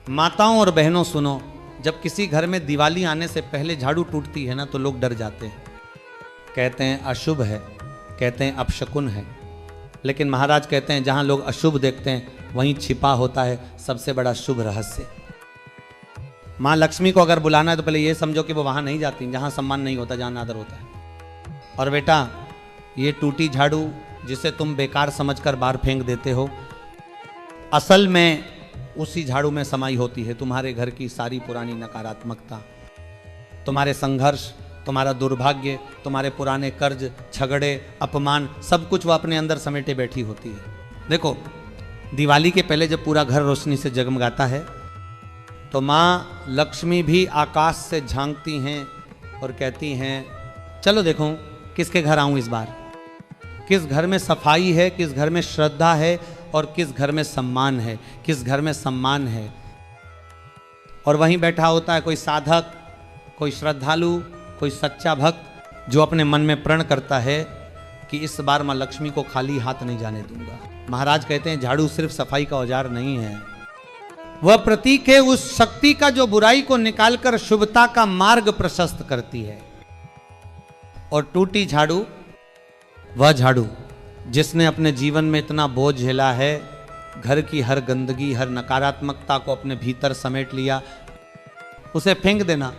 माताओं और बहनों सुनो, जब किसी घर में दिवाली आने से पहले झाड़ू टूटती है ना तो लोग डर जाते हैं, कहते हैं अशुभ है, कहते हैं अपशकुन है। लेकिन महाराज कहते हैं जहां लोग अशुभ देखते हैं वहीं छिपा होता है सबसे बड़ा शुभ रहस्य। माँ लक्ष्मी को अगर बुलाना है तो पहले ये समझो कि वो वहां नहीं जाती जहां सम्मान नहीं होता, जहां आदर होता है। और बेटा ये टूटी झाड़ू जिसे तुम बेकार समझकर बाहर फेंक देते हो, असल में उसी झाड़ू में समाई होती है तुम्हारे घर की सारी पुरानी नकारात्मकता, तुम्हारे संघर्ष, तुम्हारा दुर्भाग्य, तुम्हारे पुराने कर्ज, झगड़े, अपमान, सब कुछ वो अपने अंदर समेटे बैठी होती है। देखो दिवाली के पहले जब पूरा घर रोशनी से जगमगाता है तो माँ लक्ष्मी भी आकाश से झांकती हैं और कहती हैं चलो देखो किसके घर आऊं इस बार, किस घर में सफाई है, किस घर में श्रद्धा है और किस घर में सम्मान है, किस घर में सम्मान है। और वहीं बैठा होता है कोई साधक, कोई श्रद्धालु, कोई सच्चा भक्त जो अपने मन में प्रण करता है कि इस बार मां लक्ष्मी को खाली हाथ नहीं जाने दूंगा। महाराज कहते हैं झाड़ू सिर्फ सफाई का औजार नहीं है, वह प्रतीक है उस शक्ति का जो बुराई को निकालकर शुभता का मार्ग प्रशस्त करती है। और टूटी झाड़ू वह झाड़ू जिसने अपने जीवन में इतना बोझ झेला है, घर की हर गंदगी, हर नकारात्मकता को अपने भीतर समेट लिया, उसे फेंक देना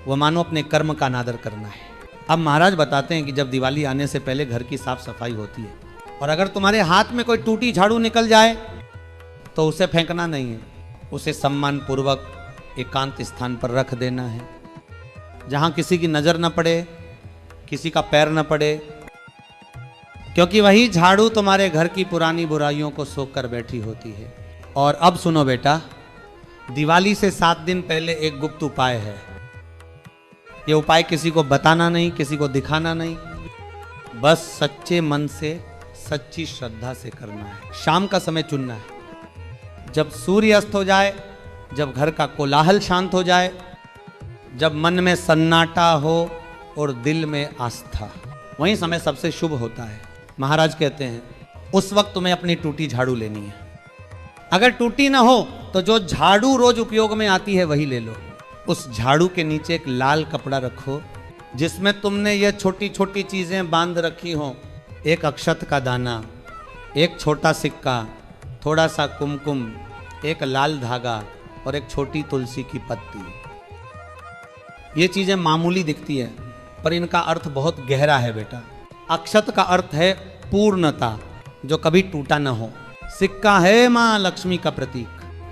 वह मानो अपने कर्म का अनादर करना है। अब महाराज बताते हैं कि जब दिवाली आने से पहले घर की साफ सफाई होती है और अगर तुम्हारे हाथ में कोई टूटी झाड़ू निकल जाए तो उसे फेंकना नहीं है, उसे सम्मान पूर्वक एकांत स्थान पर रख देना है जहां किसी की नजर न पड़े, किसी का पैर न पड़े, क्योंकि वही झाड़ू तुम्हारे घर की पुरानी बुराइयों को सोख कर बैठी होती है। और अब सुनो बेटा, दिवाली से 7 दिन पहले एक गुप्त उपाय है। ये उपाय किसी को बताना नहीं, किसी को दिखाना नहीं, बस सच्चे मन से, सच्ची श्रद्धा से करना है। शाम का समय चुनना है, जब सूर्य अस्त हो जाए, जब घर का कोलाहल शांत हो जाए, जब मन में सन्नाटा हो और दिल में आस्था, वही समय सबसे शुभ होता है। महाराज कहते हैं उस वक्त तुम्हें अपनी टूटी झाड़ू लेनी है। अगर टूटी ना हो तो जो झाड़ू रोज उपयोग में आती है वही ले लो। उस झाड़ू के नीचे एक लाल कपड़ा रखो जिसमें तुमने ये छोटी छोटी चीजें बांध रखी हो, एक अक्षत का दाना, एक छोटा सिक्का, थोड़ा सा कुमकुम, एक लाल धागा और एक छोटी तुलसी की पत्ती। ये चीजें मामूली दिखती है पर इनका अर्थ बहुत गहरा है बेटा। अक्षत का अर्थ है पूर्णता, जो कभी टूटा न हो। सिक्का है मां लक्ष्मी का प्रतीक,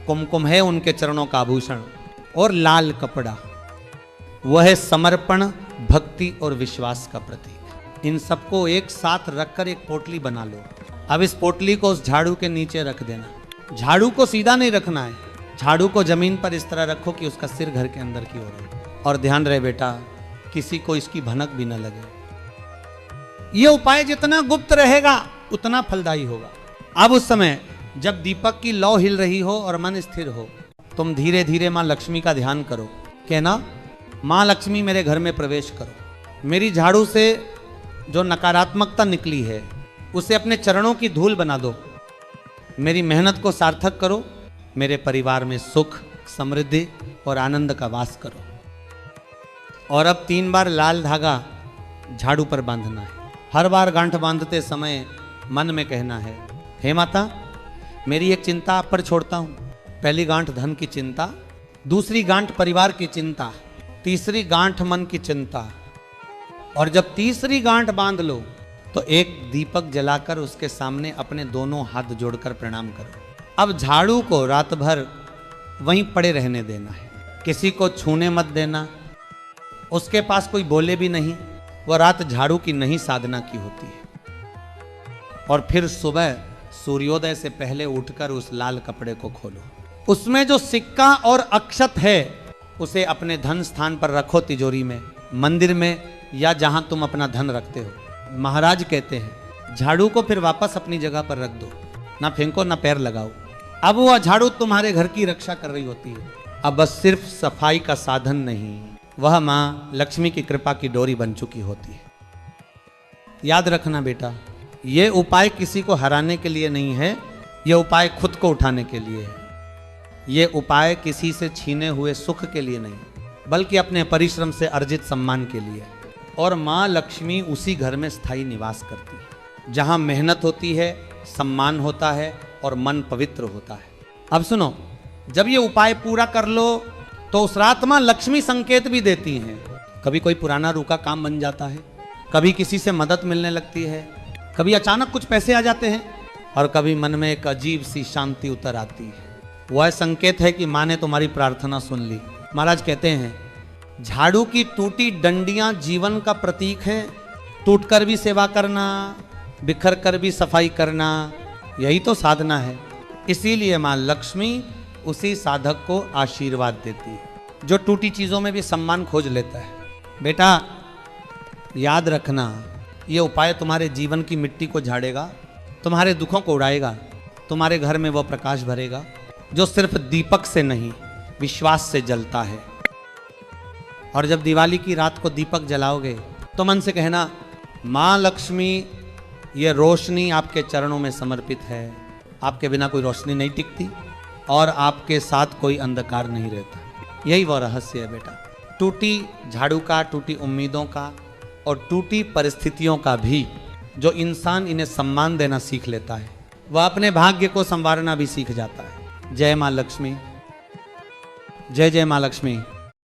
कुमकुम है उनके चरणों का आभूषण और लाल कपड़ा वह है समर्पण, भक्ति और विश्वास का प्रतीक। इन सबको एक साथ रखकर एक पोटली बना लो। अब इस पोटली को उस झाड़ू के नीचे रख देना। झाड़ू को सीधा नहीं रखना है, झाड़ू को जमीन पर इस तरह रखो कि उसका सिर घर के अंदर की ओर हो। और ध्यान रहे बेटा, किसी को इसकी भनक भी न लगे। यह उपाय जितना गुप्त रहेगा उतना फलदायी होगा। अब उस समय जब दीपक की लौ हिल रही हो और मन स्थिर हो, तुम धीरे धीरे मां लक्ष्मी का ध्यान करो। कहना मां लक्ष्मी मेरे घर में प्रवेश करो, मेरी झाड़ू से जो नकारात्मकता निकली है उसे अपने चरणों की धूल बना दो, मेरी मेहनत को सार्थक करो, मेरे परिवार में सुख, समृद्धि और आनंद का वास करो। और अब 3 बार लाल धागा झाड़ू पर बांधना है। हर बार गांठ बांधते समय मन में कहना है, हे माता मेरी एक चिंता आप पर छोड़ता हूं। पहली गांठ धन की चिंता, दूसरी गांठ परिवार की चिंता, तीसरी गांठ मन की चिंता। और जब तीसरी गांठ बांध लो तो एक दीपक जलाकर उसके सामने अपने दोनों हाथ जोड़कर प्रणाम करो। अब झाड़ू को रात भर वहीं पड़े रहने देना है, किसी को छूने मत देना, उसके पास कोई बोले भी नहीं। वह रात झाड़ू की नहीं साधना की होती है। और फिर सुबह सूर्योदय से पहले उठकर उस लाल कपड़े को खोलो, उसमें जो सिक्का और अक्षत है उसे अपने धन स्थान पर रखो, तिजोरी में, मंदिर में या जहां तुम अपना धन रखते हो। महाराज कहते हैं झाड़ू को फिर वापस अपनी जगह पर रख दो, ना फेंको ना पैर लगाओ। अब वह झाड़ू तुम्हारे घर की रक्षा कर रही होती है। अब बस सिर्फ सफाई का साधन नहीं, वह मां लक्ष्मी की कृपा की डोरी बन चुकी होती है। याद रखना बेटा, यह उपाय किसी को हराने के लिए नहीं है, यह उपाय खुद को उठाने के लिए है। ये उपाय किसी से छीने हुए सुख के लिए नहीं, बल्कि अपने परिश्रम से अर्जित सम्मान के लिए। और माँ लक्ष्मी उसी घर में स्थायी निवास करती है जहाँ मेहनत होती है, सम्मान होता है और मन पवित्र होता है। अब सुनो, जब ये उपाय पूरा कर लो तो उस रात माँ लक्ष्मी संकेत भी देती हैं। कभी कोई पुराना रुका काम बन जाता है, कभी किसी से मदद मिलने लगती है, कभी अचानक कुछ पैसे आ जाते हैं, और कभी मन में एक अजीब सी शांति उतर आती है। वह संकेत है कि माँ ने तुम्हारी प्रार्थना सुन ली। महाराज कहते हैं, झाड़ू की टूटी डंडियां जीवन का प्रतीक है। टूटकर भी सेवा करना, बिखर कर भी सफाई करना, यही तो साधना है। इसीलिए माँ लक्ष्मी उसी साधक को आशीर्वाद देती है जो टूटी चीज़ों में भी सम्मान खोज लेता है। बेटा याद रखना, ये उपाय तुम्हारे जीवन की मिट्टी को झाड़ेगा, तुम्हारे दुखों को उड़ाएगा, तुम्हारे घर में वो प्रकाश भरेगा जो सिर्फ दीपक से नहीं, विश्वास से जलता है। और जब दिवाली की रात को दीपक जलाओगे तो मन से कहना, माँ लक्ष्मी, ये रोशनी आपके चरणों में समर्पित है। आपके बिना कोई रोशनी नहीं टिकती और आपके साथ कोई अंधकार नहीं रहता। यही वो रहस्य है बेटा। टूटी झाड़ू का, टूटी उम्मीदों का और टूटी परिस्थितियों का भी जो इंसान इन्हें सम्मान देना सीख लेता है, वह अपने भाग्य को संवारना भी सीख जाता है। जय माँ लक्ष्मी, जय जय माँ लक्ष्मी।